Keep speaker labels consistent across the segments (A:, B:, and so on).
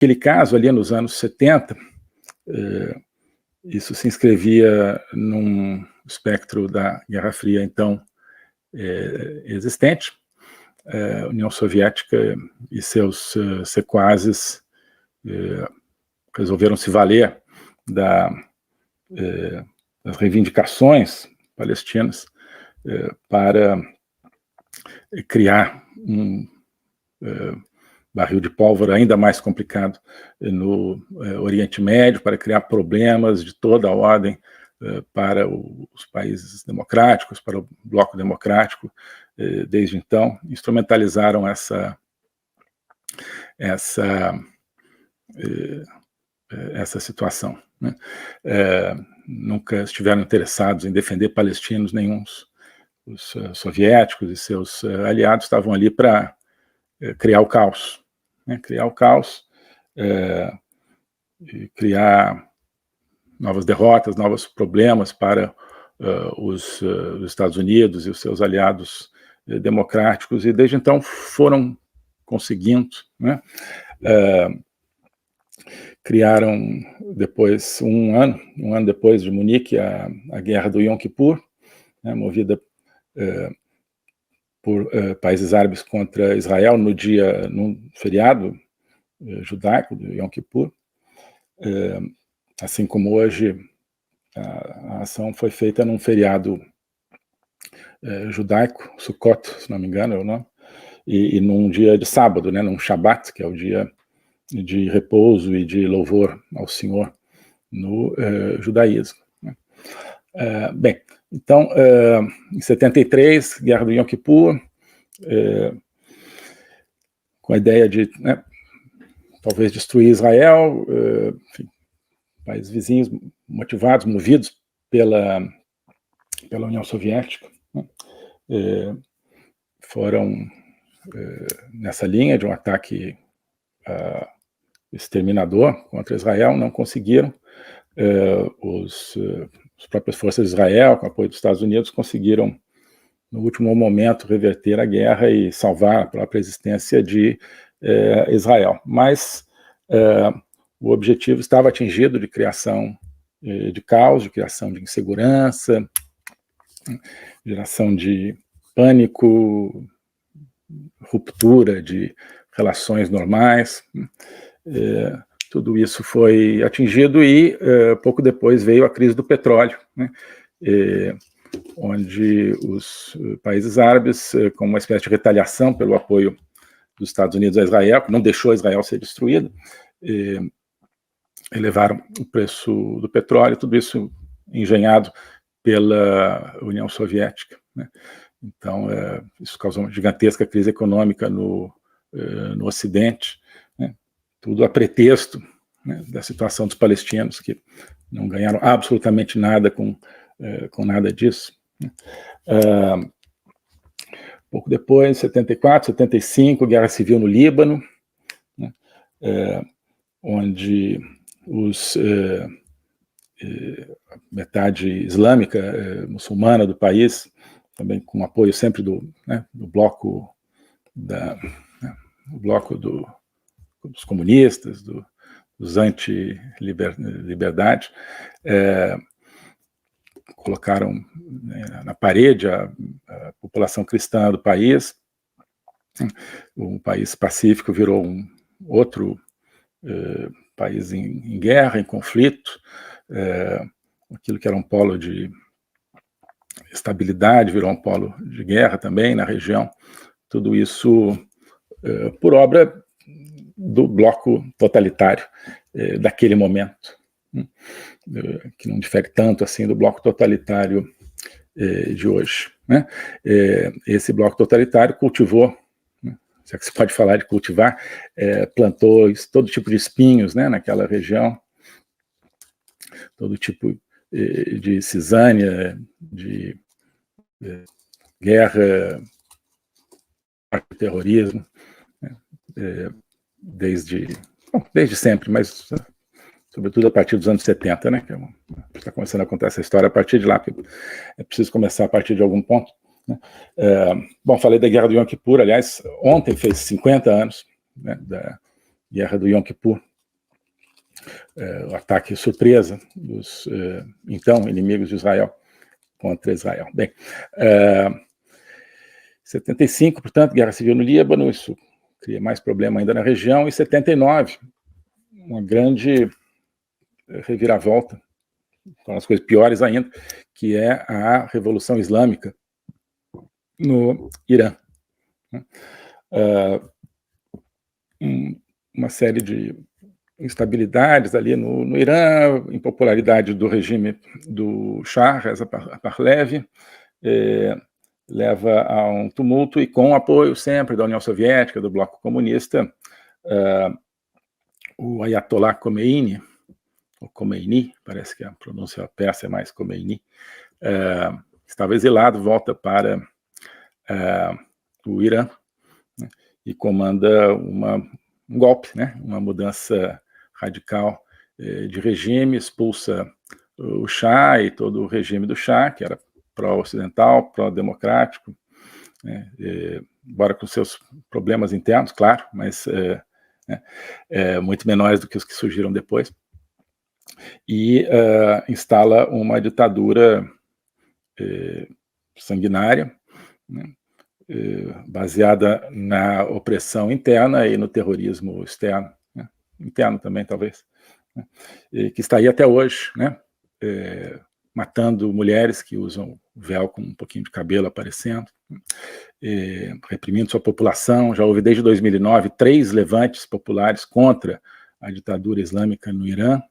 A: Aquele caso ali nos anos 70, isso se inscrevia num espectro da Guerra Fria, então, existente. A União Soviética e seus sequazes resolveram se valer das reivindicações palestinas para criar um barril de pólvora ainda mais complicado no Oriente Médio, para criar problemas de toda a ordem para os países democráticos, para o bloco democrático. Desde então, instrumentalizaram essa situação, né? Nunca estiveram interessados em defender palestinos nenhuns. Os soviéticos e seus aliados estavam ali para criar o caos, né? Criar o caos, e criar novas derrotas, novos problemas para os Estados Unidos e os seus aliados democráticos, e desde então foram conseguindo, né? Criaram depois, um ano depois de Munique, a Guerra do Yom Kippur, né, movida por países árabes contra Israel num feriado judaico do Yom Kippur. Assim como hoje a ação foi feita num feriado judaico, Sukkot, se não me engano é o nome, e num dia de sábado, né, num Shabat, que é o dia de repouso e de louvor ao Senhor no judaísmo, né? Bem, então, em 73, Guerra do Yom Kippur, com a ideia de, né, talvez destruir Israel, enfim, países vizinhos motivados, movidos pela União Soviética, né, foram nessa linha de um ataque exterminador contra Israel. Não conseguiram. As próprias forças de Israel, com apoio dos Estados Unidos, conseguiram, no último momento, reverter a guerra e salvar a própria existência de Israel. Mas o objetivo estava atingido, de criação de caos, de criação de insegurança, geração de pânico, ruptura de relações normais. Tudo isso foi atingido e pouco depois veio a crise do petróleo, né, onde os países árabes, como uma espécie de retaliação pelo apoio dos Estados Unidos a Israel, que não deixou Israel ser destruído, elevaram o preço do petróleo, tudo isso engenhado pela União Soviética, né? Então, isso causou uma gigantesca crise econômica no Ocidente, né? Tudo a pretexto, né, da situação dos palestinos, que não ganharam absolutamente nada com nada disso, né? Pouco depois, 74, 75, Guerra Civil no Líbano, né, onde metade islâmica, muçulmana do país, também com apoio sempre do bloco dos comunistas, dos anti-liberdade, colocaram, né, na parede a população cristã do país. O país pacífico virou um outro país em guerra, em conflito. Aquilo que era um polo de estabilidade virou um polo de guerra também na região. Tudo isso por obra do bloco totalitário daquele momento, que não difere tanto assim do bloco totalitário de hoje, né? Esse bloco totalitário cultivou, né, já que se pode falar de cultivar, plantou todo tipo de espinhos, né, naquela região, todo tipo de cisânia, de guerra, terrorismo, né, desde sempre, mas sobretudo a partir dos anos 70, né, que está começando a contar essa história a partir de lá, porque é preciso começar a partir de algum ponto, né? Bom, falei da Guerra do Yom Kippur, aliás, ontem fez 50 anos, né, da Guerra do Yom Kippur, o ataque surpresa dos então inimigos de Israel contra Israel. Bem, 75, portanto, Guerra Civil no Líbano, isso cria mais problema ainda na região, e 79, uma grande reviravolta, com as coisas piores ainda, que é a Revolução Islâmica no Irã. Uma série de instabilidades ali no Irã, impopularidade do regime do Shah, Reza Pahlavi, leva a um tumulto, e com apoio sempre da União Soviética, do bloco comunista, o Ayatollah Khomeini, ou Khomeini, parece que a pronúncia persa é mais Khomeini, estava exilado, volta para o Irã, né, e comanda um golpe, né, uma mudança radical de regime, expulsa o Shah e todo o regime do Shah, que era pró-ocidental, pró-democrático, né, embora com seus problemas internos, claro, mas muito menores do que os que surgiram depois, e instala uma ditadura sanguinária, né, baseada na opressão interna e no terrorismo externo, né, interno também, talvez, né, que está aí até hoje, né, matando mulheres que usam véu com um pouquinho de cabelo aparecendo, reprimindo sua população. Já houve desde 2009 3 levantes populares contra a ditadura islâmica no Irã,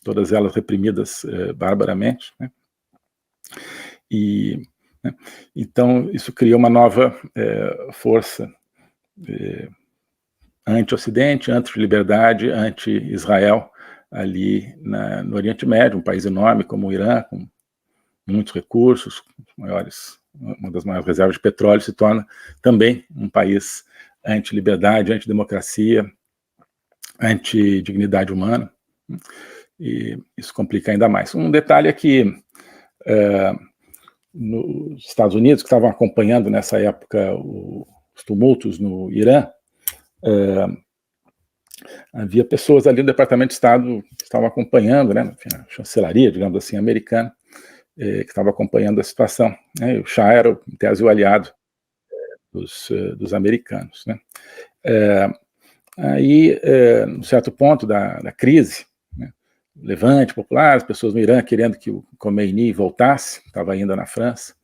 A: todas elas reprimidas barbaramente, né? E, né, então isso cria uma nova força anti-Ocidente, anti-liberdade, anti-Israel ali no Oriente Médio, um país enorme como o Irã, com muitos recursos, uma das maiores reservas de petróleo, se torna também um país anti-liberdade, anti-democracia, anti-dignidade humana, e isso complica ainda mais. Um detalhe é que nos Estados Unidos, que estavam acompanhando nessa época os tumultos no Irã, havia pessoas ali no Departamento de Estado que estavam acompanhando, né, a chancelaria, digamos assim, americana, que estava acompanhando a situação, né, e o Shah era, em tese, o aliado dos americanos, né. Aí, num certo ponto da crise, né, levante popular, as pessoas no Irã querendo que o Khomeini voltasse, estava ainda na França,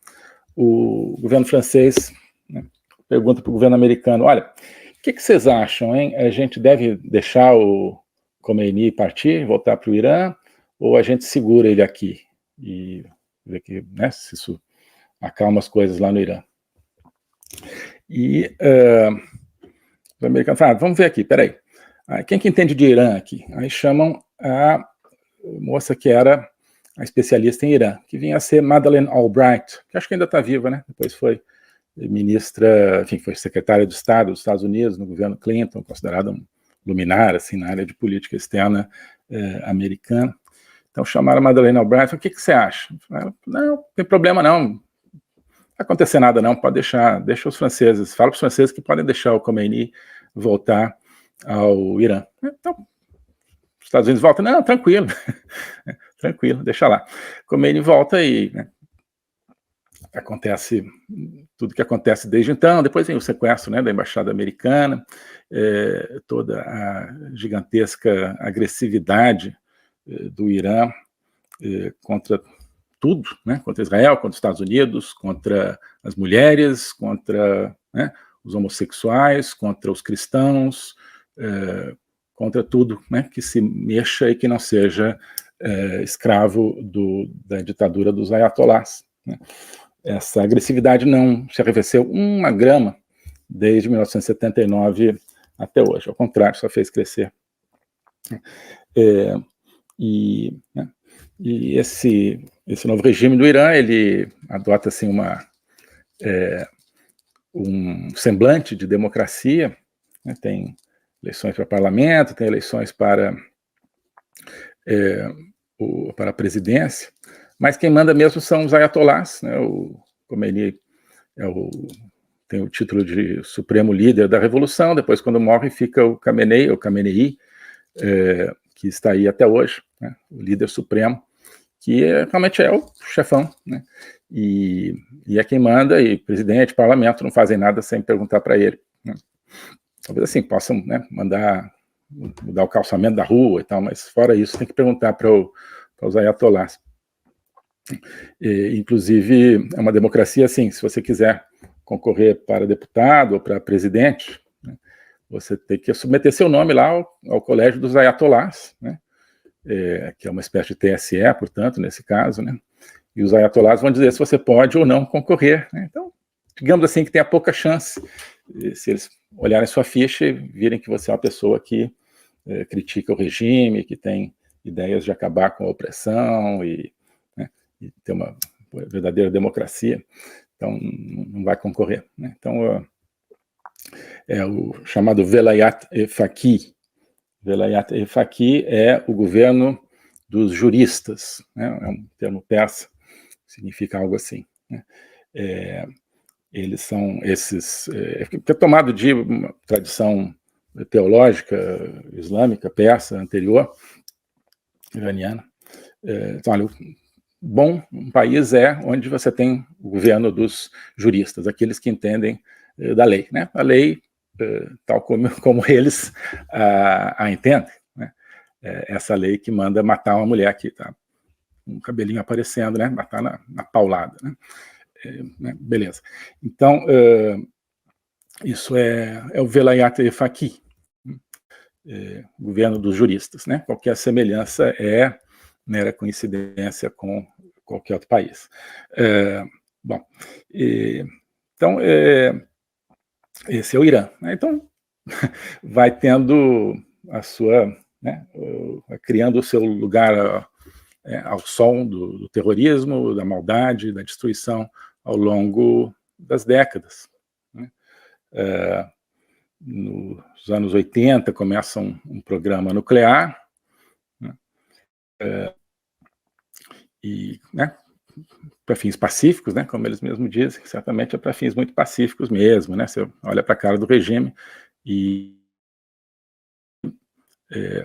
A: o governo francês, né, pergunta para o governo americano: olha, o que vocês acham, hein? A gente deve deixar o Khomeini partir, voltar para o Irã, ou a gente segura ele aqui e ver que, né, se isso acalma as coisas lá no Irã? E os americanos falaram: vamos ver aqui, peraí, quem que entende de Irã aqui? Aí chamam a moça que era a especialista em Irã, que vinha a ser Madeleine Albright, que acho que ainda está viva, né? Depois foi ministra, enfim, foi secretária de Estado dos Estados Unidos no governo Clinton, considerada um luminar assim, na área de política externa americana. Então chamaram a Madeleine Albright, o que você acha? Ela, não tem problema não, não vai acontecer nada não, pode deixa os franceses, fala para os franceses que podem deixar o Khomeini voltar ao Irã. Então, os Estados Unidos voltam, não, tranquilo, tranquilo, deixa lá. Khomeini volta e, né, acontece tudo que acontece desde então. Depois vem o sequestro, né, da embaixada americana, toda a gigantesca agressividade do Irã contra tudo, né, contra Israel, contra os Estados Unidos, contra as mulheres, contra, né, os homossexuais, contra os cristãos, contra tudo, né, que se mexa e que não seja escravo da ditadura dos ayatolás, né. Essa agressividade não se arrefeceu uma grama desde 1979 até hoje, ao contrário, só fez crescer. Né, e esse novo regime do Irã, ele adota assim um semblante de democracia, né, tem eleições para parlamento, tem eleições para a presidência, mas quem manda mesmo são os ayatolás, né, o Khomeini tem o título de supremo líder da revolução, depois quando morre fica o Khamenei, que está aí até hoje, né, o líder supremo, que realmente é o chefão, né, e é quem manda, e presidente, parlamento não fazem nada sem perguntar para ele, né. Talvez assim, possam, né, mudar o calçamento da rua e tal, mas fora isso tem que perguntar para os ayatollahs. Inclusive, é uma democracia assim, se você quiser concorrer para deputado ou para presidente, né, você tem que submeter seu nome lá ao colégio dos ayatollahs, né, que é uma espécie de TSE, portanto, nesse caso, né, e os ayatollahs vão dizer se você pode ou não concorrer, né. Então, digamos assim que tem a pouca chance, se eles olharem sua ficha e virem que você é uma pessoa que critica o regime, que tem ideias de acabar com a opressão e ter uma verdadeira democracia, então não vai concorrer, né. Então, é o chamado Velayat-e-Faqih. Velayat-e-Faqih é o governo dos juristas, né, é um termo persa, significa algo assim, né. Eles são esses, que é tomado de uma tradição teológica islâmica, persa, anterior, iraniana. Então, olha, bom país é onde você tem o governo dos juristas, aqueles que entendem da lei, né? A lei, tal como eles a entendem, né? Essa lei que manda matar uma mulher aqui, tá? Um cabelinho aparecendo, né? Matar na paulada, né? Beleza. Então, isso é o Velayat-e-Faqih, governo dos juristas, né? Qualquer semelhança é mera coincidência com qualquer outro país. Bom, então, esse é o Irã, né? Então, vai tendo a sua, né, criando o seu lugar ao som do terrorismo, da maldade, da destruição ao longo das décadas, né? Nos anos 80 começa um programa nuclear, né, e, né, para fins pacíficos, né, como eles mesmos dizem, certamente é para fins muito pacíficos mesmo, né, você olha para a cara do regime e,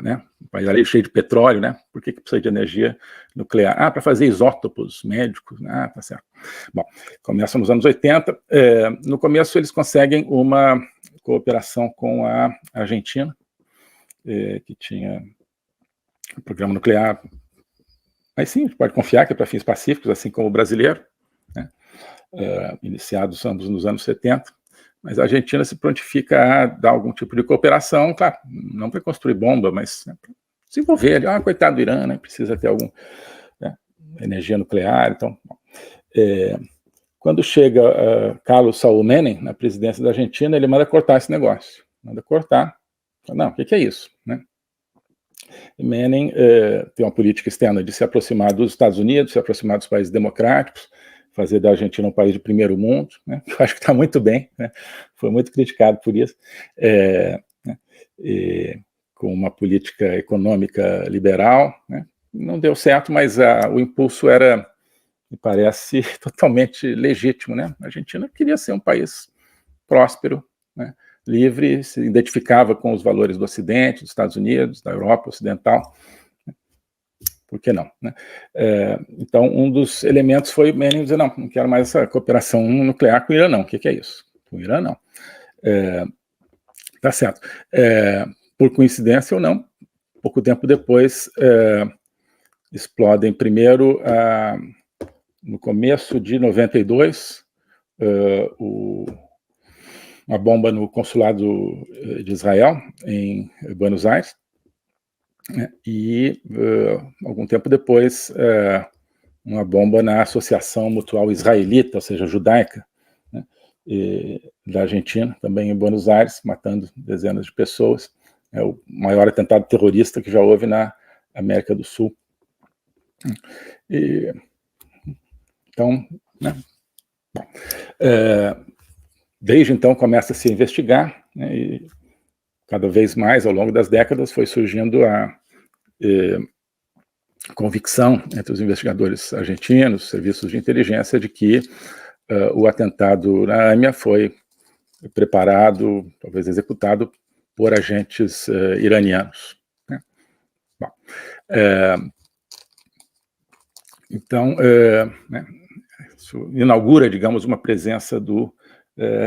A: né, um país ali cheio de petróleo, né, por que precisa de energia nuclear? Ah, para fazer isótopos médicos, né, tá certo. Bom, começa nos anos 80, no começo eles conseguem uma cooperação com a Argentina, que tinha um programa nuclear, mas sim, a gente pode confiar que é para fins pacíficos, assim como o brasileiro, né, iniciados ambos nos anos 70, mas a Argentina se prontifica a dar algum tipo de cooperação, claro, não para construir bomba, mas, né, para desenvolver ali, coitado do Irã, né, precisa ter alguma, né, energia nuclear, então, quando chega Carlos Saúl Menem na presidência da Argentina, ele manda cortar esse negócio, manda cortar, não, o que é isso, né? Menem tem uma política externa de se aproximar dos Estados Unidos, se aproximar dos países democráticos, fazer da Argentina um país de primeiro mundo, né? Eu acho que está muito bem, né? Foi muito criticado por isso, né? Com uma política econômica liberal, né? Não deu certo, mas o impulso era, me parece, totalmente legítimo, né? A Argentina queria ser um país próspero, né, livre, se identificava com os valores do Ocidente, dos Estados Unidos, da Europa Ocidental, por que não, né? Então, um dos elementos foi Menem dizer, não quero mais essa cooperação nuclear com o Irã, não. O que é isso? Com o Irã, não. Tá certo. Por coincidência ou não, pouco tempo depois, explodem primeiro, no começo de 92, uma bomba no consulado de Israel, em Buenos Aires, né, e algum tempo depois, uma bomba na Associação Mutual Israelita, ou seja, judaica, né, da Argentina, também em Buenos Aires, matando dezenas de pessoas. É o maior atentado terrorista que já houve na América do Sul. Então, né, bom, desde então começa a se investigar, né, e cada vez mais, ao longo das décadas, foi surgindo a convicção entre os investigadores argentinos, serviços de inteligência, de que o atentado na AMIA foi preparado, talvez executado, por agentes iranianos, né? Bom, Então, né, isso inaugura, digamos, uma presença do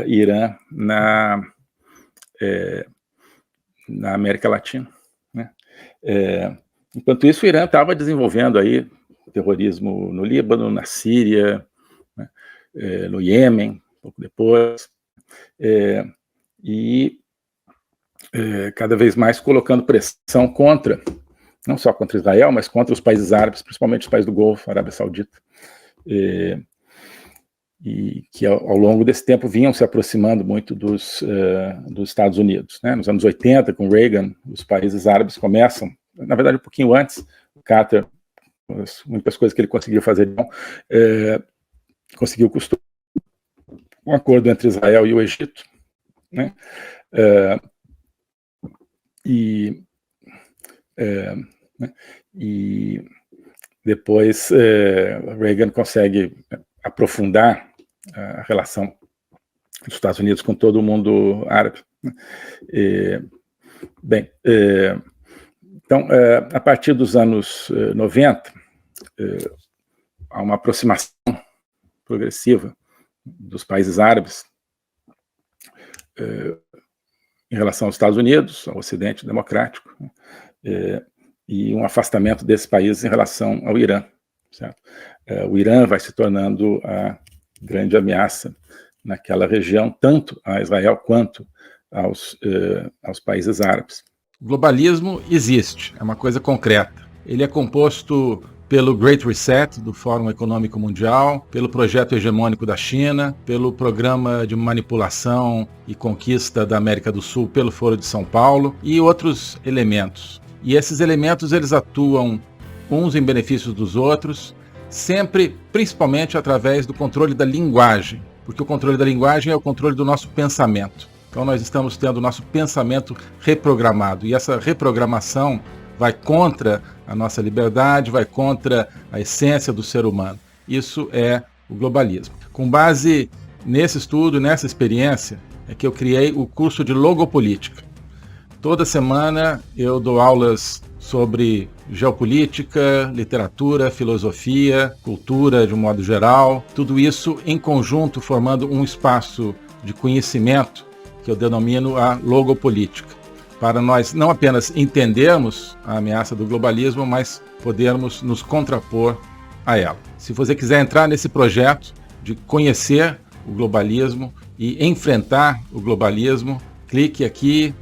A: Irã na América Latina, né? Enquanto isso, o Irã estava desenvolvendo aí terrorismo no Líbano, na Síria, né, no Iêmen, pouco depois, e cada vez mais colocando pressão contra, não só contra Israel, mas contra os países árabes, principalmente os países do Golfo, Arábia Saudita, e que ao longo desse tempo vinham se aproximando muito dos Estados Unidos, né? Nos anos 80, com Reagan, os países árabes começam, na verdade um pouquinho antes, o Carter, as únicas coisas que ele conseguiu fazer, conseguiu construir um acordo entre Israel e o Egito, né? E depois Reagan consegue aprofundar a relação dos Estados Unidos com todo o mundo árabe. Bem, então, a partir dos anos 90, há uma aproximação progressiva dos países árabes em relação aos Estados Unidos, ao Ocidente democrático, e um afastamento desses países em relação ao Irã, certo? O Irã vai se tornando a grande ameaça naquela região, tanto a Israel quanto aos países árabes.
B: O globalismo existe, é uma coisa concreta. Ele é composto pelo Great Reset, do Fórum Econômico Mundial, pelo projeto hegemônico da China, pelo programa de manipulação e conquista da América do Sul pelo Foro de São Paulo e outros elementos. E esses elementos, eles atuam uns em benefício dos outros, sempre, principalmente através do controle da linguagem, porque o controle da linguagem é o controle do nosso pensamento. Então nós estamos tendo o nosso pensamento reprogramado, e essa reprogramação vai contra a nossa liberdade, vai contra a essência do ser humano. Isso é o globalismo. Com base nesse estudo, nessa experiência, é que eu criei o curso de Logopolítica. Toda semana eu dou aulas sobre geopolítica, literatura, filosofia, cultura de um modo geral, tudo isso em conjunto formando um espaço de conhecimento que eu denomino a logopolítica, para nós não apenas entendermos a ameaça do globalismo, mas podermos nos contrapor a ela. Se você quiser entrar nesse projeto de conhecer o globalismo e enfrentar o globalismo, clique aqui